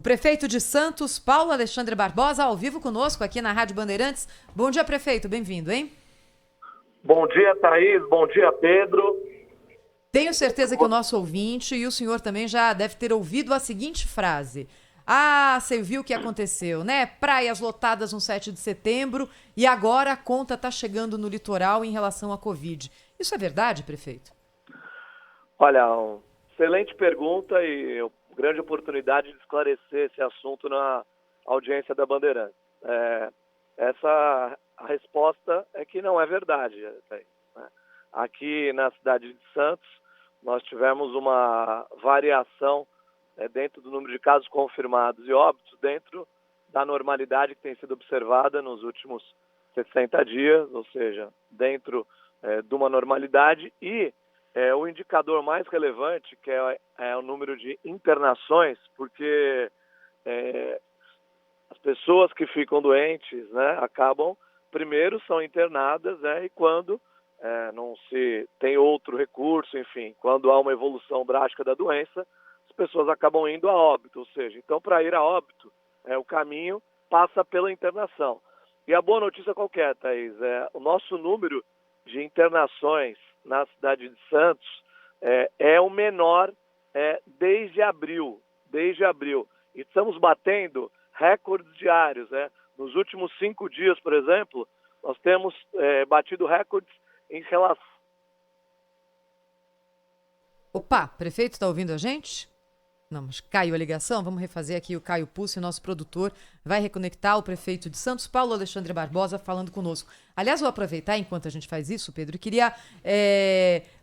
O prefeito de Santos, Paulo Alexandre Barbosa, ao vivo conosco aqui na Rádio Bandeirantes. Bom dia, prefeito. Bem-vindo, hein? Bom dia, Thaís. Bom dia, Pedro. Tenho certeza que o nosso ouvinte e o senhor também já deve ter ouvido a seguinte frase. Ah, você viu o que aconteceu, né? Praias lotadas no 7 de setembro e agora a conta está chegando no litoral em relação à Covid. Isso é verdade, prefeito? Olha, excelente pergunta e grande oportunidade de esclarecer esse assunto na audiência da Bandeirantes. A resposta é que não é verdade. Né? Aqui na cidade de Santos, nós tivemos uma variação dentro do número de casos confirmados e óbitos dentro da normalidade que tem sido observada nos últimos 60 dias, ou seja, dentro de uma normalidade e o indicador mais relevante, que é o número de internações, porque as pessoas que ficam doentes, né, acabam, primeiro são internadas, né, e quando não se tem outro recurso, enfim, quando há uma evolução drástica da doença, as pessoas acabam indo a óbito, ou seja, então para ir a óbito, o caminho passa pela internação. E a boa notícia qual que é, Thaís? O nosso número de internações na cidade de Santos é o menor desde abril. E estamos batendo recordes diários. Nos últimos 5 dias, por exemplo, nós temos batido recordes em relação... Opa, prefeito, está ouvindo a gente? Não, mas caiu a ligação. Vamos refazer aqui. O Caio Pussi, nosso produtor, vai reconectar o prefeito de Santos, Paulo Alexandre Barbosa, falando conosco. Aliás, vou aproveitar enquanto a gente faz isso, Pedro, e queria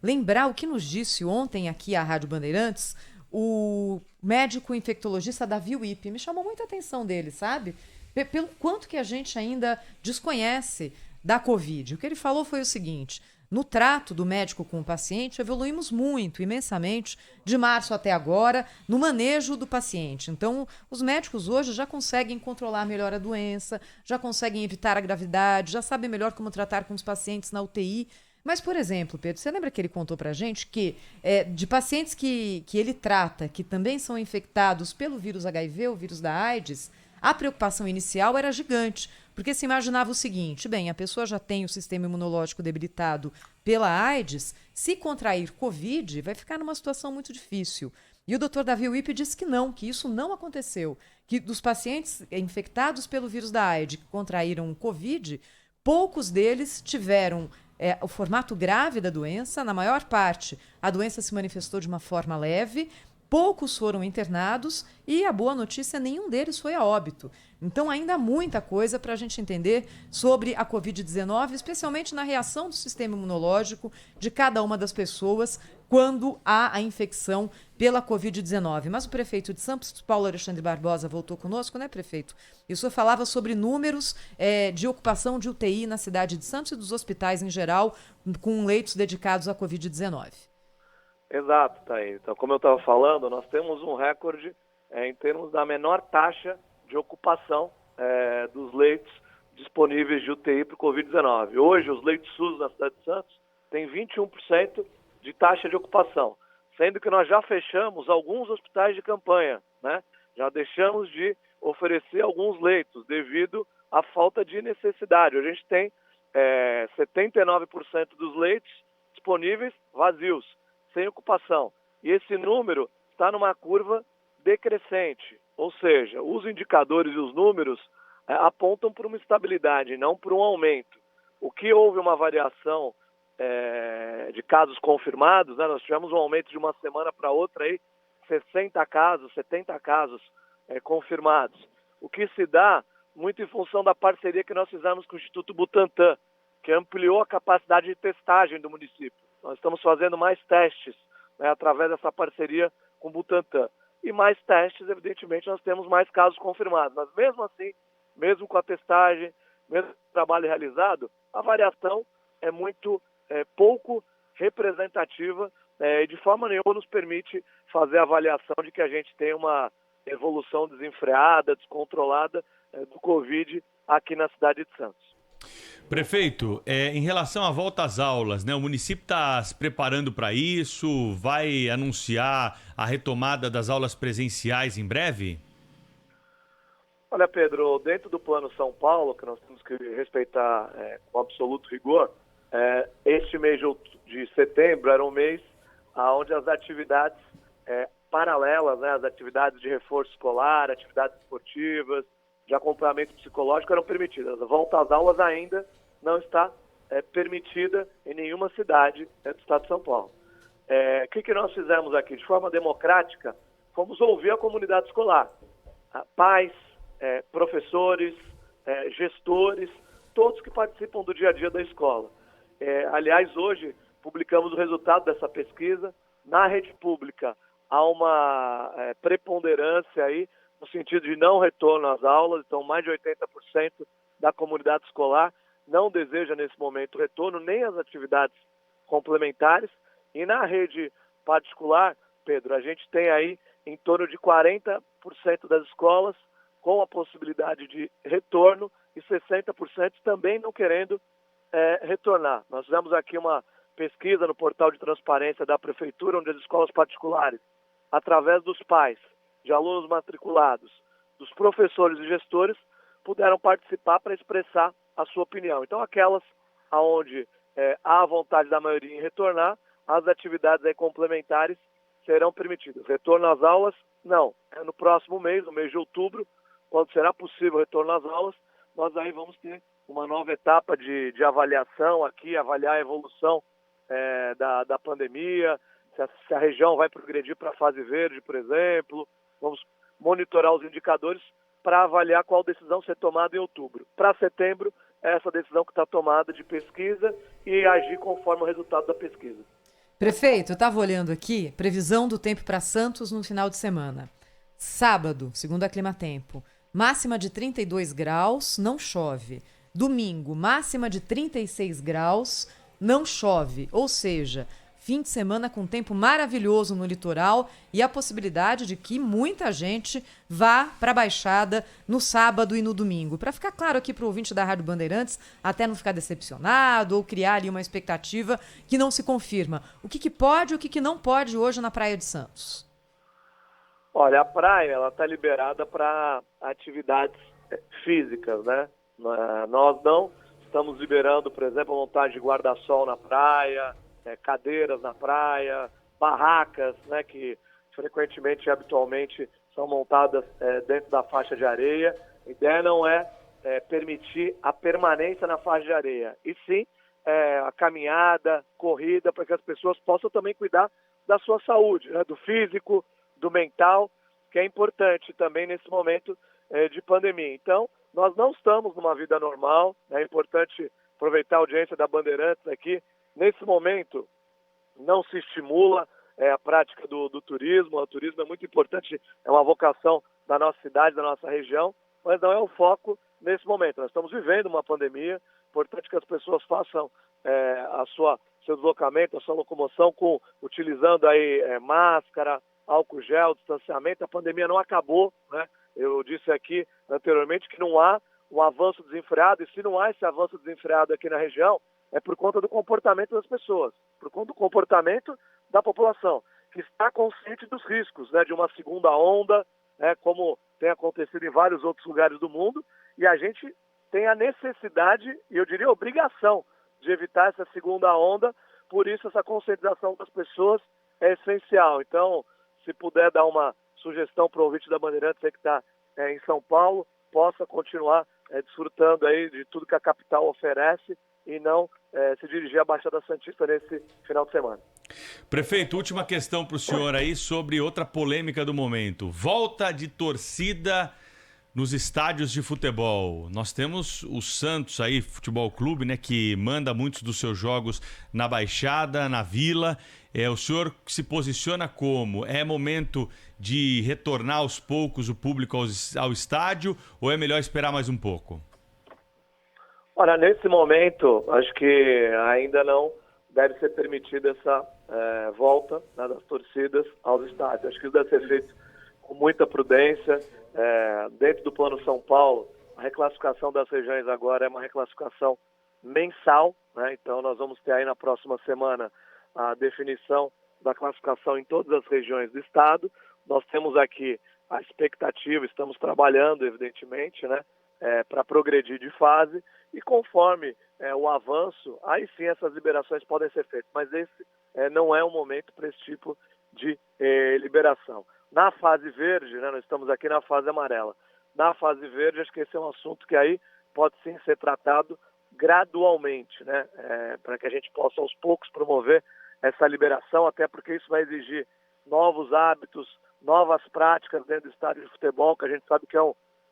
lembrar o que nos disse ontem aqui à Rádio Bandeirantes o médico infectologista Davi Wippe. Me chamou muita atenção dele, sabe? Pelo quanto que a gente ainda desconhece da Covid. O que ele falou foi o seguinte: no trato do médico com o paciente, evoluímos muito, imensamente, de março até agora, no manejo do paciente. Então, os médicos hoje já conseguem controlar melhor a doença, já conseguem evitar a gravidade, já sabem melhor como tratar com os pacientes na UTI. Mas, por exemplo, Pedro, você lembra que ele contou pra gente que de pacientes que ele trata, que também são infectados pelo vírus HIV, o vírus da AIDS, a preocupação inicial era gigante, porque se imaginava o seguinte: bem, a pessoa já tem o sistema imunológico debilitado pela AIDS, se contrair Covid, vai ficar numa situação muito difícil. E o Dr. Davi Wippe disse que não, que isso não aconteceu, que dos pacientes infectados pelo vírus da AIDS que contraíram Covid, poucos deles tiveram o formato grave da doença. Na maior parte, a doença se manifestou de uma forma leve, poucos foram internados e a boa notícia, nenhum deles foi a óbito. Então ainda há muita coisa para a gente entender sobre a Covid-19, especialmente na reação do sistema imunológico de cada uma das pessoas quando há a infecção pela Covid-19. Mas o prefeito de Santos, Paulo Alexandre Barbosa, voltou conosco, né, prefeito? E o senhor falava sobre números de ocupação de UTI na cidade de Santos e dos hospitais em geral, com leitos dedicados à Covid-19. Exato, Thaís. Então, como eu estava falando, nós temos um recorde em termos da menor taxa de ocupação dos leitos disponíveis de UTI para o Covid-19. Hoje, os leitos SUS na cidade de Santos têm 21% de taxa de ocupação, sendo que nós já fechamos alguns hospitais de campanha, né? Já deixamos de oferecer alguns leitos devido à falta de necessidade. Hoje a gente tem 79% dos leitos disponíveis vazios, sem ocupação. E esse número está numa curva decrescente, ou seja, os indicadores e os números apontam para uma estabilidade, não para um aumento. O que houve uma variação de casos confirmados, né? Nós tivemos um aumento de uma semana para outra, aí, 60 casos, 70 casos confirmados. O que se dá muito em função da parceria que nós fizemos com o Instituto Butantan, que ampliou a capacidade de testagem do município. Nós estamos fazendo mais testes, né, através dessa parceria com o Butantan. E mais testes, evidentemente, nós temos mais casos confirmados. Mas mesmo assim, mesmo com a testagem, mesmo com o trabalho realizado, a variação é muito pouco representativa e de forma nenhuma nos permite fazer a avaliação de que a gente tem uma evolução desenfreada, descontrolada do Covid aqui na cidade de Santos. Prefeito, em relação à volta às aulas, né, o município está se preparando para isso? Vai anunciar a retomada das aulas presenciais em breve? Olha, Pedro, dentro do Plano São Paulo, que nós temos que respeitar com absoluto rigor, este mês de setembro era um mês onde as atividades paralelas, né, as atividades de reforço escolar, atividades esportivas, de acompanhamento psicológico eram permitidas. A volta às aulas ainda não está permitida em nenhuma cidade do estado de São Paulo. O que nós fizemos aqui? De forma democrática, fomos ouvir a comunidade escolar. Pais, professores, gestores, todos que participam do dia a dia da escola. Aliás, hoje publicamos o resultado dessa pesquisa. Na rede pública há uma preponderância aí no sentido de não retorno às aulas, então mais de 80% da comunidade escolar não deseja nesse momento retorno, nem as atividades complementares. E na rede particular, Pedro, a gente tem aí em torno de 40% das escolas com a possibilidade de retorno e 60% também não querendo retornar. Nós fizemos aqui uma pesquisa no portal de transparência da Prefeitura, onde as escolas particulares, através dos pais, de alunos matriculados, dos professores e gestores, puderam participar para expressar a sua opinião. Então, aquelas onde há a vontade da maioria em retornar, as atividades complementares serão permitidas. Retorno às aulas, não. No próximo mês, no mês de outubro, quando será possível retorno às aulas, nós aí vamos ter uma nova etapa de avaliação aqui, avaliar a evolução da pandemia, se a região vai progredir para a fase verde, por exemplo. Vamos monitorar os indicadores para avaliar qual decisão ser tomada em outubro. Para setembro, é essa decisão que está tomada de pesquisa e agir conforme o resultado da pesquisa. Prefeito, eu estava olhando aqui, previsão do tempo para Santos no final de semana. Sábado, segundo a Climatempo, máxima de 32 graus, não chove. Domingo, máxima de 36 graus, não chove. Ou seja, fim de semana com tempo maravilhoso no litoral e a possibilidade de que muita gente vá para a Baixada no sábado e no domingo. Para ficar claro aqui para o ouvinte da Rádio Bandeirantes, até não ficar decepcionado ou criar ali uma expectativa que não se confirma. O que pode e o que não pode hoje na Praia de Santos? Olha, a praia ela está liberada para atividades físicas, né? Nós não estamos liberando, por exemplo, a montagem de guarda-sol na praia, cadeiras na praia, barracas, né, que frequentemente e habitualmente são montadas dentro da faixa de areia. A ideia não é permitir a permanência na faixa de areia, e sim a caminhada, corrida, para que as pessoas possam também cuidar da sua saúde, né, do físico, do mental, que é importante também nesse momento de pandemia. Então, nós não estamos numa vida normal, é importante aproveitar a audiência da Bandeirantes aqui. Nesse momento, não se estimula a prática do turismo. O turismo é muito importante, é uma vocação da nossa cidade, da nossa região, mas não é o foco nesse momento. Nós estamos vivendo uma pandemia, é importante que as pessoas façam seu deslocamento, a sua locomoção utilizando aí máscara, álcool gel, distanciamento. A pandemia não acabou, né? Eu disse aqui anteriormente que não há um avanço desenfreado, e se não há esse avanço desenfreado aqui na região, é por conta do comportamento das pessoas, por conta do comportamento da população, que está consciente dos riscos, né, de uma segunda onda, como tem acontecido em vários outros lugares do mundo, e a gente tem a necessidade, e eu diria obrigação, de evitar essa segunda onda. Por isso essa conscientização das pessoas é essencial. Então, se puder dar uma sugestão para o ouvinte da Bandeirantes que está em São Paulo, possa continuar desfrutando aí de tudo que a capital oferece e não se dirigir à Baixada Santista nesse final de semana. Prefeito, última questão para o senhor aí sobre outra polêmica do momento. Volta de torcida nos estádios de futebol. Nós temos o Santos aí, Futebol Clube, né, que manda muitos dos seus jogos na Baixada, na Vila. O senhor se posiciona como? É momento de retornar aos poucos o público ao estádio ou é melhor esperar mais um pouco? Olha, nesse momento, acho que ainda não deve ser permitida essa volta, né, das torcidas aos estádios. Acho que isso deve ser feito com muita prudência. Dentro do Plano São Paulo, a reclassificação das regiões agora é uma reclassificação mensal, né? Então nós vamos ter aí na próxima semana a definição da classificação em todas as regiões do estado. Nós temos aqui a expectativa, estamos trabalhando, evidentemente, né, para progredir de fase, e conforme o avanço, aí sim essas liberações podem ser feitas, mas esse não é o momento para esse tipo de liberação. Na fase verde, né, nós estamos aqui na fase amarela. Na fase verde, acho que esse é um assunto que aí pode sim ser tratado gradualmente, né, para que a gente possa aos poucos promover essa liberação, até porque isso vai exigir novos hábitos, novas práticas dentro do estádio de futebol, que a gente sabe que é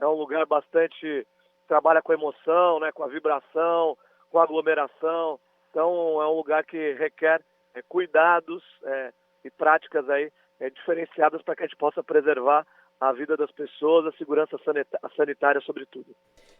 um lugar bastante, trabalha com emoção, né, com a vibração, com a aglomeração. Então é um lugar que requer cuidados e práticas aí diferenciadas para que a gente possa preservar a vida das pessoas, a segurança sanitária sobretudo.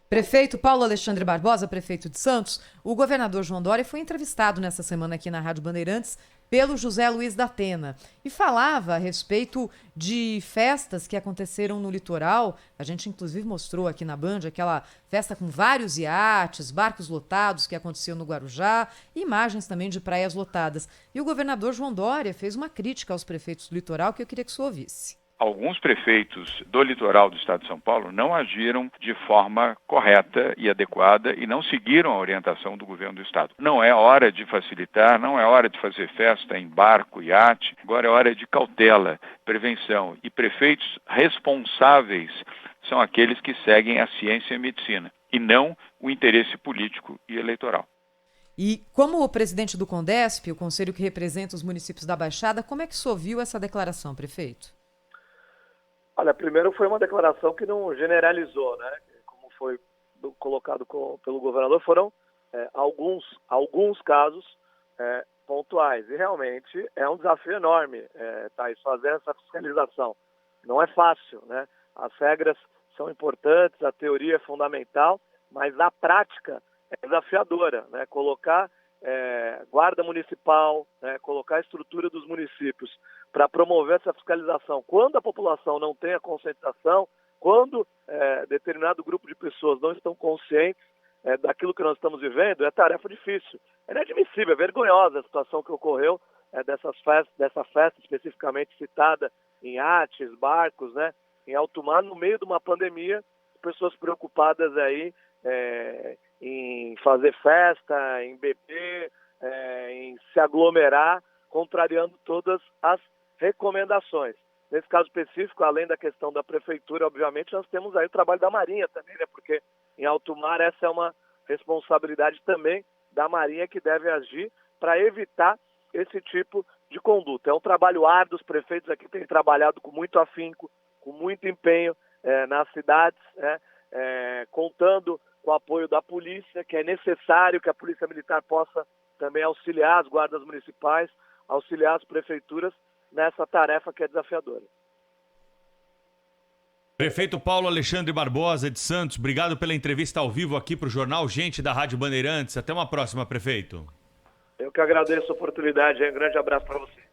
Prefeito Paulo Alexandre Barbosa, prefeito de Santos, o governador João Dória foi entrevistado nessa semana aqui na Rádio Bandeirantes pelo José Luiz da Atena e falava a respeito de festas que aconteceram no litoral. A gente inclusive mostrou aqui na Band aquela festa com vários iates, barcos lotados que aconteceu no Guarujá, e imagens também de praias lotadas. E o governador João Dória fez uma crítica aos prefeitos do litoral que eu queria que o senhor ouvisse. Alguns prefeitos do litoral do estado de São Paulo não agiram de forma correta e adequada e não seguiram a orientação do governo do estado. Não é hora de facilitar, não é hora de fazer festa em barco, iate. Agora é hora de cautela, prevenção. E prefeitos responsáveis são aqueles que seguem a ciência e a medicina e não o interesse político e eleitoral. E como o presidente do CONDESP, o conselho que representa os municípios da Baixada, como é que o senhor viu essa declaração, prefeito? Olha, primeiro foi uma declaração que não generalizou, né? Como foi colocado pelo governador, foram alguns casos pontuais. E realmente é um desafio enorme, Thaís, fazer essa fiscalização. Não é fácil, né? As regras são importantes, a teoria é fundamental, mas a prática é desafiadora, né? Colocar guarda municipal, né? Colocar a estrutura dos municípios para promover essa fiscalização. Quando a população não tem a conscientização, quando determinado grupo de pessoas não estão conscientes daquilo que nós estamos vivendo, é tarefa difícil. É inadmissível, é vergonhosa a situação que ocorreu dessa festa especificamente citada em iates, barcos, né, em alto mar, no meio de uma pandemia, pessoas preocupadas aí em fazer festa, em beber, em se aglomerar, contrariando todas as recomendações. Nesse caso específico, além da questão da prefeitura, obviamente, nós temos aí o trabalho da Marinha também, né? Porque em alto mar essa é uma responsabilidade também da Marinha, que deve agir para evitar esse tipo de conduta. É um trabalho árduo, os prefeitos aqui têm trabalhado com muito afinco, com muito empenho nas cidades, contando com o apoio da polícia, que é necessário que a Polícia Militar possa também auxiliar as guardas municipais, auxiliar as prefeituras nessa tarefa que é desafiadora. Prefeito Paulo Alexandre Barbosa de Santos, obrigado pela entrevista ao vivo aqui para o Jornal Gente da Rádio Bandeirantes. Até uma próxima, prefeito. Eu que agradeço a oportunidade. Um grande abraço para você.